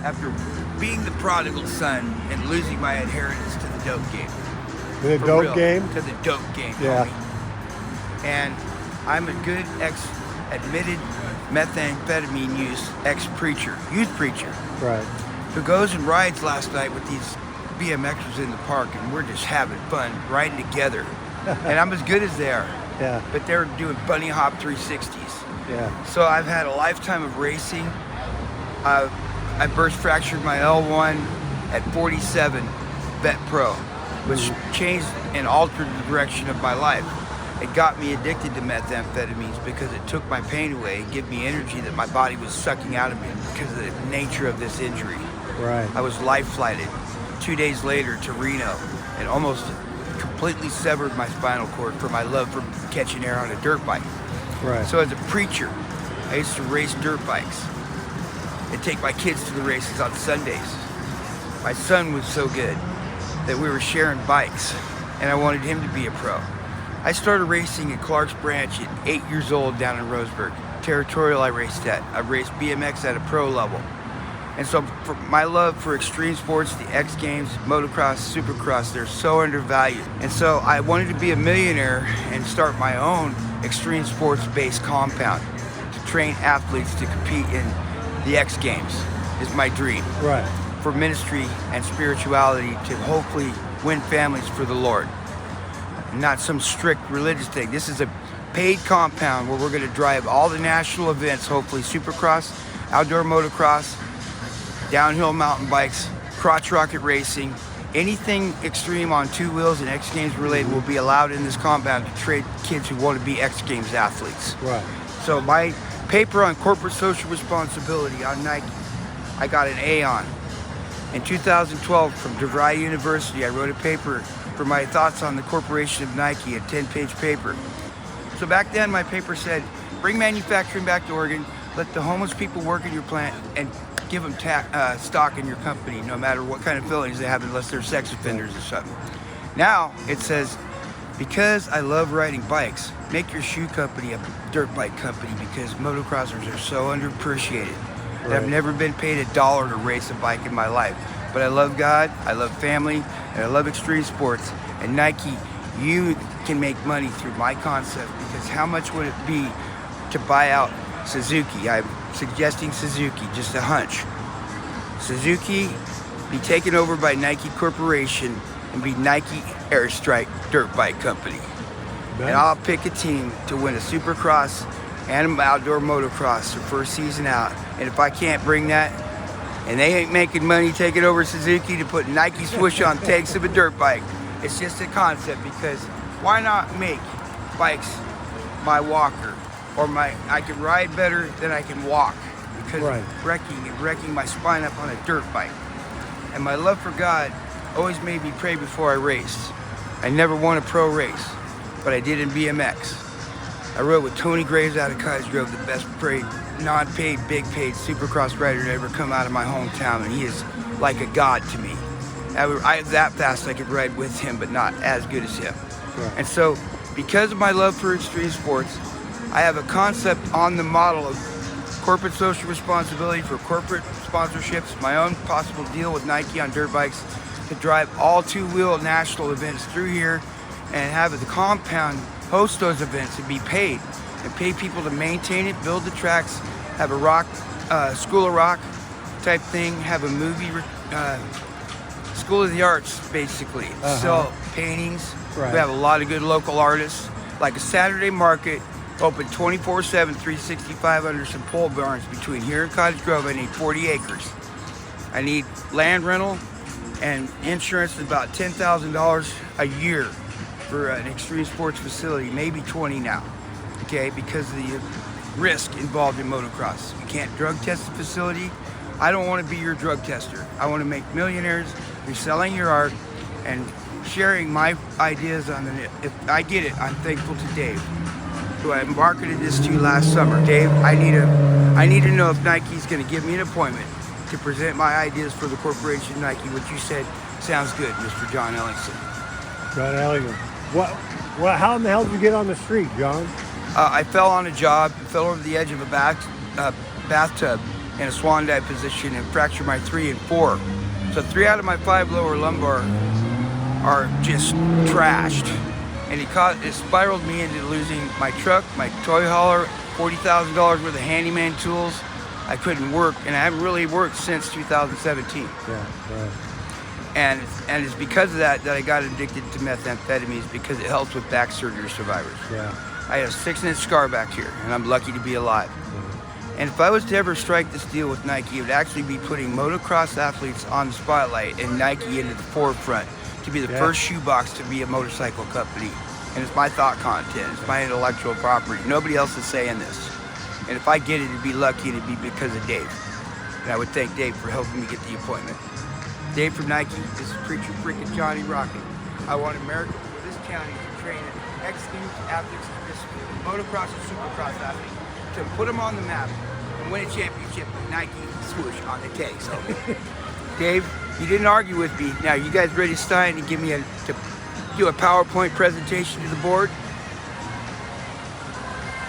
after being the prodigal son and losing my inheritance to the dope game. The dope game? To the dope game, yeah. Homie. And I'm a good admitted methamphetamine use youth preacher. Right. Who goes and rides last night with these BMXers in the park, and we're just having fun riding together. And I'm as good as they are. Yeah. But they're doing bunny hop 360s. Yeah. So I've had a lifetime of racing. I burst fractured my L1 at 47 Vet Pro, which changed and altered the direction of my life. It got me addicted to methamphetamines because it took my pain away and gave me energy that my body was sucking out of me because of the nature of this injury. Right. I was life flighted 2 days later to Reno and almost completely severed my spinal cord for my love for catching air on a dirt bike. Right. So as a preacher, I used to race dirt bikes and take my kids to the races on Sundays. My son was so good that we were sharing bikes, and I wanted him to be a pro. I started racing at Clark's Branch at 8 years old down in Roseburg. Territorial I raced at. I raced BMX at a pro level. And so for my love for extreme sports, the X Games, motocross, supercross, they're so undervalued. And so I wanted to be a millionaire and start my own extreme sports-based compound to train athletes to compete in the X Games is my dream. Right. For ministry and spirituality to hopefully win families for the Lord. Not some strict religious thing. This is a paid compound where we're going to drive all the national events, hopefully supercross, outdoor motocross, downhill mountain bikes, crotch rocket racing, anything extreme on two wheels and X Games related will be allowed in this compound to trade kids who want to be X Games athletes. Right. So my paper on corporate social responsibility on Nike, I got an A on. In 2012 from DeVry University, I wrote a paper for my thoughts on the corporation of Nike, a 10-page paper. So back then my paper said, bring manufacturing back to Oregon, let the homeless people work in your plant, and give them stock in your company, no matter what kind of felonies they have, unless they're sex offenders or something. Now it says, because I love riding bikes, make your shoe company a dirt bike company because motocrossers are so underappreciated. Right. I've never been paid $1 to race a bike in my life. But I love God, I love family, and I love extreme sports. And Nike, you can make money through my concept because how much would it be to buy out Suzuki? I'm suggesting Suzuki, just a hunch. Suzuki be taken over by Nike Corporation and be Nike Airstrike Dirt Bike Company. Nice. And I'll pick a team to win a Supercross and an outdoor motocross their first season out. And if I can't bring that, and they ain't making money taking over Suzuki to put Nike swoosh on tanks of a dirt bike, it's just a concept because why not make bikes my walker? Or I can ride better than I can walk because of wrecking my spine up on a dirt bike. And my love for God always made me pray before I raced. I never won a pro race, but I did in BMX. I rode with Tony Graves out of Cottage Grove, the best non-paid, big-paid supercross rider to ever come out of my hometown, and he is like a god to me. That fast I could ride with him, but not as good as him. Right. And so, because of my love for extreme sports, I have a concept on the model of corporate social responsibility for corporate sponsorships, my own possible deal with Nike on dirt bikes to drive all two-wheel national events through here and have the compound host those events and be paid and pay people to maintain it, build the tracks, have a rock, School of Rock type thing, have a movie, School of the Arts basically, sell paintings. Right. We have a lot of good local artists, like a Saturday market, open 24/7, 365 under some pole barns between here and Cottage Grove. I need 40 acres. I need land rental and insurance is about $10,000 a year for an extreme sports facility, maybe 20 now, okay, because of the risk involved in motocross. You can't drug test the facility. I don't want to be your drug tester. I want to make millionaires through selling your art and sharing my ideas on the net. If I get it, I'm thankful to Dave, who I marketed this to last summer. Dave, I need to know if Nike's going to give me an appointment to present my ideas for the corporation Nike, which you said sounds good, Mr. John Ellingson. John Ellingson. What? How in the hell did you get on the street, John? I fell on a job, fell over the edge of a bathtub, in a swan dive position and fractured my 3 and 4. So 3 out of my 5 lower lumbar are just trashed. And it spiraled me into losing my truck, my toy hauler, $40,000 worth of handyman tools. I couldn't work, and I haven't really worked since 2017. Yeah, right. And it's because of that I got addicted to methamphetamines, because it helps with back surgery survivors. Yeah. I have a 6-inch scar back here, and I'm lucky to be alive. And if I was to ever strike this deal with Nike, it would actually be putting motocross athletes on the spotlight and Nike into the forefront to be the first shoebox to be a motorcycle company. And it's my thought content, it's my intellectual property. Nobody else is saying this. And if I get it, it'd be lucky, and it'd be because of Dave. And I would thank Dave for helping me get the appointment. Dave from Nike, this is Preacher Freaking JohnnyRocket. I want America for this county to train an ex-youth athletes, motocross and supercross athletes, to put them on the map and win a championship with Nike swoosh on the tag. So, Dave, you didn't argue with me. Now, you guys ready to sign and give me to do a PowerPoint presentation to the board?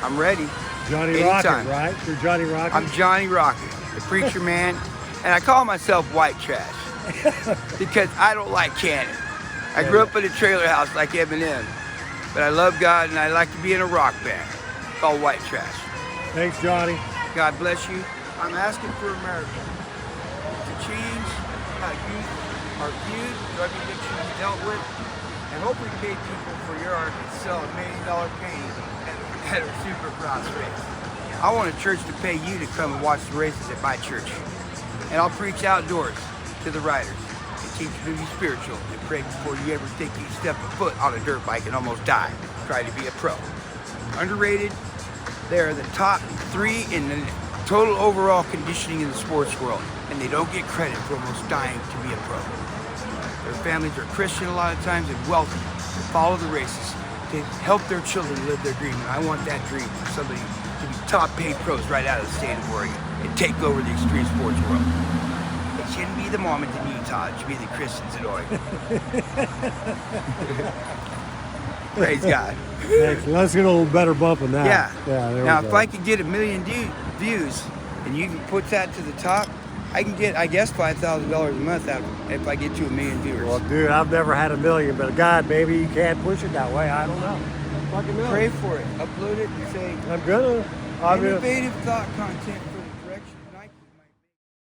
I'm ready. JohnnyRocket, right? You're JohnnyRocket? I'm JohnnyRocket, the preacher man, and I call myself white trash because I don't like Cannon. I grew up in a trailer house like Eminem, but I love God and I like to be in a rock band called White Trash. Thanks, Johnny. God bless you. I'm asking for America to change how youth are viewed, drug addiction is dealt with, and hopefully pay people for your art and sell $1 million painting at a supercross race. I want a church to pay you to come and watch the races at my church. And I'll preach outdoors to the riders and teach you to be spiritual and pray before you ever think you step a foot on a dirt bike and almost die trying to be a pro. Underrated, they're the top 3 in the total overall conditioning in the sports world, and they don't get credit for almost dying to be a pro. Their families are Christian a lot of times and wealthy to follow the races to help their children live their dream. And I want that dream for somebody to be top paid pros right out of the state of Oregon and take over the extreme sports world. It shouldn't be the Mormons in Utah, it should be the Christians in Oregon. Praise God. Thanks. Let's get a little better bump than that. Yeah. Now, if I could get 1 million views and you can put that to the top, I can get, I guess, $5,000 a month out of it if I get to 1 million viewers. Well, dude, I've never had 1 million, but God, maybe you can't push it that way. I don't know. Fucking know. Pray for it. Upload it and say, I'm gonna. innovative thought content